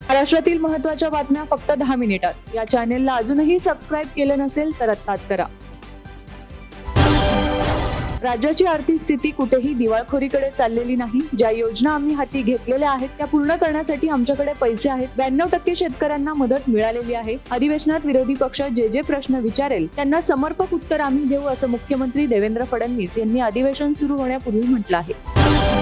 महाराष्ट्रातील महत्त्वाच्या बातम्या फक्त 10 मिनिटात। या चॅनेलला अजूनही सबस्क्राइब केलं नसेल तर आत्ताच करा। राज्याची आर्थिक स्थिती कुठेही दिवाळखोरीकडे चाललेली नाही। ज्या योजना आम्ही हाती घेतलेल्या आहेत त्या पूर्ण करण्यासाठी आमच्याकडे पैसे आहेत। 92% शेतकऱ्यांना मदत मिळालेली आहे। अधिवेशनात विरोधी पक्ष जे प्रश्न विचारेल त्यांना समर्पक उत्तर आम्ही देऊ असं मुख्यमंत्री देवेंद्र फडणवीस यांनी अधिवेशन सुरू होण्यापूर्वी म्हटलं आहे।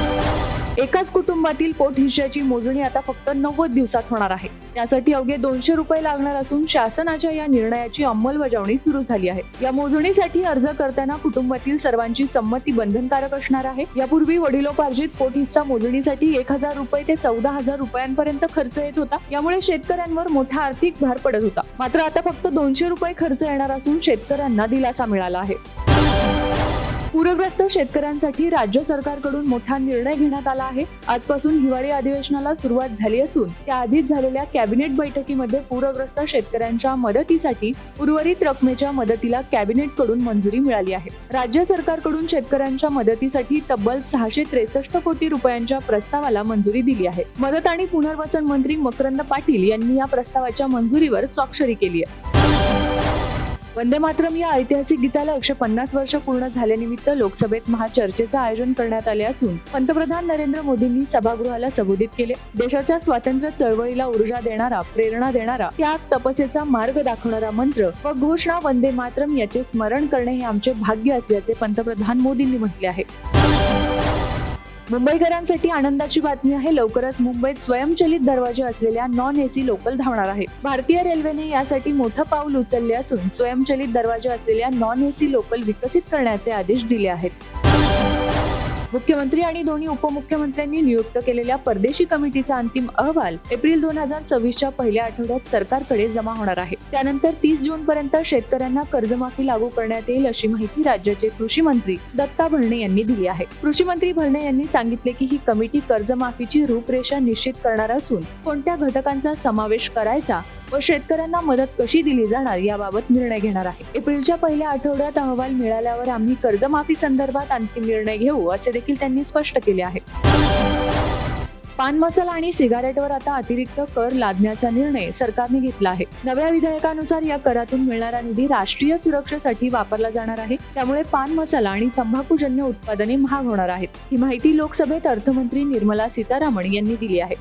एकाच कुटुंबातील पोट हिश्श्याची मोजणी आता फक्त 90 दिवसात होणार आहे। त्यासाठी अवघे 200 रुपये लागणार असून शासनाच्या या निर्णयाची अंमलबजावणी सुरू झाली आहे। या मोजणीसाठी अर्ज करताना कुटुंबातील सर्वांची संमती बंधनकारक असणार आहे। यापूर्वी वडिलोपार्जित पोट हिस्सा मोजणीसाठी 1000 रुपये ते 14000 रुपयांपर्यंत खर्च येत होता। यामुळे शेतकऱ्यांवर मोठा आर्थिक भार पडत होता। मात्र आता फक्त 200 रुपये खर्च येणार असून शेतकऱ्यांना दिलासा मिळाला आहे। पूरग्रस्त शेतकऱ्यांसाठी राज्य सरकारकडून मोठा निर्णय घेण्यात आला आहे। आजपासून हिवाळी अधिवेशनाला सुरुवात झाली असून त्याआधीच झालेल्या कॅबिनेट बैठकीमध्ये पूरग्रस्त शेतकऱ्यांच्या मदतीसाठी उर्वरित रकमेच्या मदतीला कॅबिनेटकडून मंजुरी मिळाली आहे। राज्य सरकारकडून शेतकऱ्यांच्या मदतीसाठी तब्बल 663 कोटी रुपयांच्या प्रस्तावाला मंजुरी दिली आहे। मदत आणि पुनर्वसन मंत्री मकरंद पाटील यांनी या प्रस्तावाच्या मंजुरीवर स्वाक्षरी केली आहे। वंदे मातरम या ऐतिहासिक गीताला 150 वर्ष पूर्ण झाल्यानिमित्त लोकसभेत महाचर्चेचं आयोजन करण्यात आले असून पंतप्रधान नरेंद्र मोदींनी सभागृहाला संबोधित केले। देशाच्या स्वातंत्र्य चळवळीला ऊर्जा देणारा, प्रेरणा देणारा, त्याग तपस्येचा मार्ग दाखवणारा मंत्र व घोषणा वंदे मातरम याचे स्मरण करणे हे आमचे भाग्य असल्याचे पंतप्रधान मोदींनी म्हटले आहे। मुंबईकरांसाठी आनंदाची बातमी आहे। लवकरच मुंबईत स्वयंचलित दरवाजे असलेल्या नॉन एसी लोकल धावणार आहे। भारतीय रेल्वेने यासाठी मोठं पाऊल उचलले असून स्वयंचलित दरवाजे असलेल्या नॉन एसी लोकल विकसित करण्याचे आदेश दिले आहेत। मुख्यमंत्री आणि दोन्ही उपमुख्यमंत्र्यांनी नियुक्त केलेल्या परदेशी कमिटीचा अंतिम अहवाल एप्रिल 2026च्या पहिल्या आठवड्यात सरकारकडे जमा होणार आहे। त्यानंतर 30 जून पर्यंत शेतकऱ्यांना कर्जमाफी लागू करण्यात येईल अशी माहिती राज्याचे कृषी मंत्री दत्ता भरणे यांनी दिली आहे। कृषी मंत्री भरणे यांनी सांगितले की ही कमिटी कर्जमाफीची रूपरेषा निश्चित करणार असून कोणत्या घटकांचा समावेश करायचा व शेतकऱ्यांना मदत कशी दिली जाणार याबाबत निर्णय घेणार आहे। एप्रिलच्या पहिल्या आठवड्यात अहवाल मिळाल्यावर आम्ही कर्जमाफी संदर्भात अंतिम निर्णय घेऊ असे देखील त्यांनी स्पष्ट केले आहे। पान मसाला आणि सिगारेटवर आता अतिरिक्त कर लादण्याचा निर्णय सरकारने घेतला आहे। नव्या विधेयकानुसार या करातून मिळणारा निधी राष्ट्रीय सुरक्षेसाठी वापरला जाणार आहे। त्यामुळे पान मसाला आणि तंबाखूजन्य उत्पादने महाग होणार आहेत। ही माहिती लोकसभेत अर्थमंत्री निर्मला सीतारामन यांनी दिली आहे।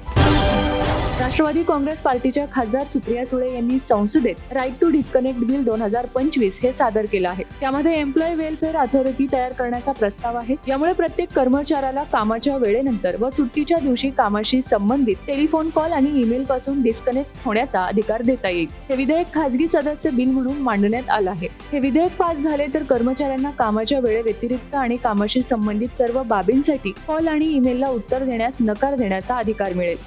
राष्ट्रवादी काँग्रेस पार्टीच्या खासदार सुप्रिया सुळे यांनी संसदेत राईट टू डिस्कनेक्ट बिल 2025 हे सादर केलं आहे। त्यामध्ये एम्प्लॉई वेलफेअर अथॉरिटी तयार करण्याचा प्रस्ताव आहे। यामुळे प्रत्येक कर्मचाऱ्याला कामाच्या वेळेनंतर व सुट्टीच्या दिवशी कामाशी संबंधित टेलिफोन कॉल आणि ईमेल पासून डिस्कनेक्ट होण्याचा अधिकार देता येईल। हे विधेयक खासगी सदस्य बिल म्हणून मांडण्यात आलं आहे। हे विधेयक पास झाले तर कर्मचाऱ्यांना कामाच्या वेळेव्यतिरिक्त आणि कामाशी संबंधित सर्व बाबींसाठी कॉल आणि ईमेलला उत्तर देण्यास नकार देण्याचा अधिकार मिळेल।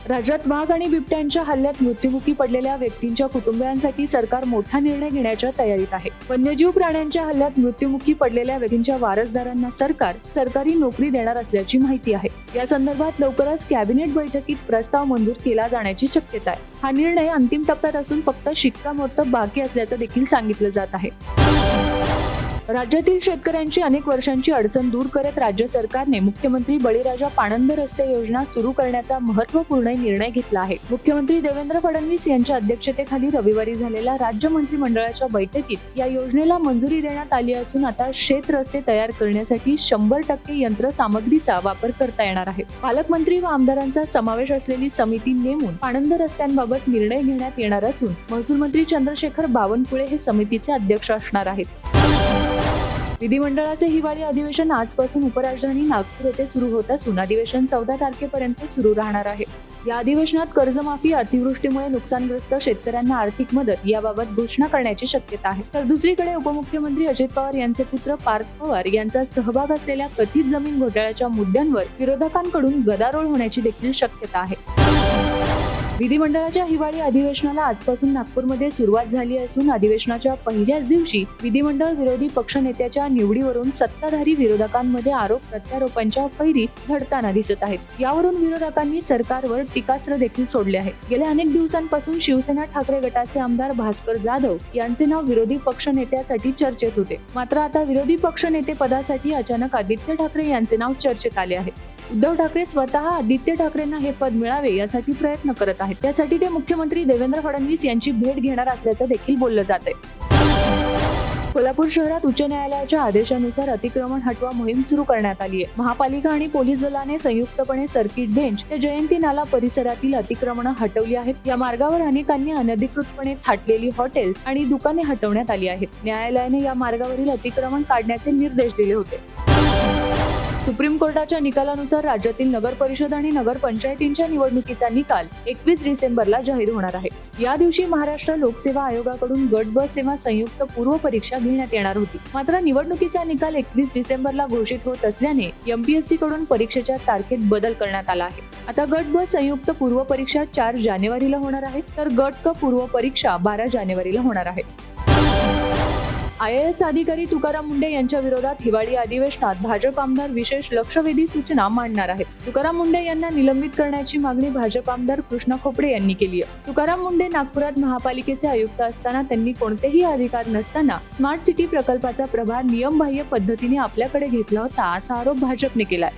राज्यात वाघ आणि बिबट्यांच्या हल्ल्यात मृत्युमुखी पडलेल्या व्यक्तींच्या कुटुंबियांसाठी सरकार मोठा निर्णय घेण्याच्या तयारीत आहे। वन्यजीव प्राण्यांच्या हल्ल्यात मृत्युमुखी पडलेल्या व्यक्तींच्या वारसदारांना सरकार सरकारी नोकरी देणार असल्याची माहिती आहे। या संदर्भात लवकरच कॅबिनेट बैठकीत प्रस्ताव मंजूर केला जाण्याची शक्यता आहे। हा निर्णय अंतिम टप्प्यात असून फक्त शिक्कामोर्तब बाकी असल्याचं देखील सांगितलं जात आहे। राज्यातील शेतकऱ्यांची अनेक वर्षांची अडचण दूर करत राज्य सरकारने मुख्यमंत्री बळीराजा पाणंद रस्ते योजना सुरू करण्याचा महत्त्वपूर्ण निर्णय घेतला आहे। मुख्यमंत्री देवेंद्र फडणवीस यांच्या अध्यक्षतेखाली रविवारी झालेल्या राज्य मंत्रिमंडळाच्या बैठकीत या योजनेला मंजुरी देण्यात आली असून आता शेत रस्ते तयार करण्यासाठी 100% यंत्रसामग्रीचा वापर करता येणार आहे। पालकमंत्री व आमदारांचा समावेश असलेली समिती नेमून पाणंद रस्त्यांबाबत निर्णय घेण्यात येणार असून महसूल मंत्री चंद्रशेखर बावनकुळे हे समितीचे अध्यक्ष असणार आहेत। विधिमंडळाचे हिवाळी अधिवेशन आजपासून उपराजधानी नागपूर येथे सुरू होत असून अधिवेशन 14 तारखेपर्यंत सुरू राहणार आहे। या अधिवेशनात कर्जमाफी, अतिवृष्टीमुळे नुकसानग्रस्त शेतकऱ्यांना आर्थिक मदत याबाबत घोषणा करण्याची शक्यता आहे। तर दुसरीकडे उपमुख्यमंत्री अजित पवार यांचे पुत्र पार्थ पवार यांचा सहभाग असलेल्या कथित जमीन घोटाळ्याच्या मुद्द्यांवर विरोधकांकडून गदारोळ होण्याची देखील शक्यता आहे। विधिमंडळाच्या हिवाळी अधिवेशनाला आजपासून नागपूरमध्ये सुरुवात झाली असून अधिवेशनाच्या पहिल्याच दिवशी विधिमंडळ विरोधी पक्षनेत्याच्या निवडीवरून सत्ताधारी विरोधकांमध्ये आरोप प्रत्यारोपांच्या फैरी झडताना दिसत आहेत। यावरून विरोधकांनी सरकारवर टीकास्त्र देखील सोडले आहे। गेल्या अनेक दिवसांपासून शिवसेना ठाकरे गटाचे आमदार भास्कर जाधव यांचे नाव विरोधी पक्षनेत्यासाठी चर्चेत होते। मात्र आता विरोधी पक्षनेते पदासाठी अचानक आदित्य ठाकरे यांचे नाव चर्चेत आले आहे। उद्धव ठाकरे स्वतः आदित्य ठाकरेंना हे पद मिळावे यासाठी प्रयत्न करत आहेत. त्यासाठी ते मुख्यमंत्री देवेंद्र फडणवीस यांची भेट घेणार असल्याचं देखील बोललं जात आहे. कोल्हापूर शहरात उच्च न्यायालयाच्या आदेशानुसार अतिक्रमण हटवा मोहीम सुरू करण्यात आली आहे. महापालिका आणि पोलीस दलाने संयुक्तपणे सर्किट बेंच ते जयंती नाला परिसरातील अतिक्रमणं हटवली आहेत. या मार्गावर अनेकांनी अनधिकृतपणे थाटलेली हॉटेल्स आणि दुकाने हटवण्यात आली आहेत. न्यायालयाने या मार्गावरील अतिक्रमण काढण्याचे निर्देश दिले होते. सुप्रीम कोर्टाच्या निकालानुसार राज्यातील नगर परिषद आणि नगर पंचायतींच्या निवडणुकीचा निकाल 21 डिसेंबरला जाहीर होणार आहे. या दिवशी महाराष्ट्र लोकसेवा आयोगाकडून गट ब सेवा संयुक्त पूर्व परीक्षा घेण्यात येणार होती. मात्र निवडणुकीचा निकाल 21 डिसेंबरला घोषित होत असल्याने एमपीएससी कडून परीक्षेच्या तारखेत बदल करण्यात आला आहे. आता गट ब संयुक्त पूर्व परीक्षा 4 जानेवारीला होणार आहे, तर गट क पूर्व परीक्षा 12 जानेवारीला होणार आहे. IAS अधिकारी तुकाराम मुंढे यांच्या विरोधात हिवाळी अधिवेशनात भाजप आमदार विशेष लक्षवेधी सूचना मांडणार आहेत. तुकाराम मुंढे यांना निलंबित करण्याची मागणी भाजप आमदार कृष्णा खोपडे यांनी केली आहे. तुकाराम मुंढे नागपुरात महापालिकेचे आयुक्त असताना त्यांनी कोणतेही अधिकार नसताना स्मार्ट सिटी प्रकल्पाचा प्रभार नियमबाह्य पद्धतीने आपल्याकडे घेतला होता, असा आरोप भाजपने केलाय.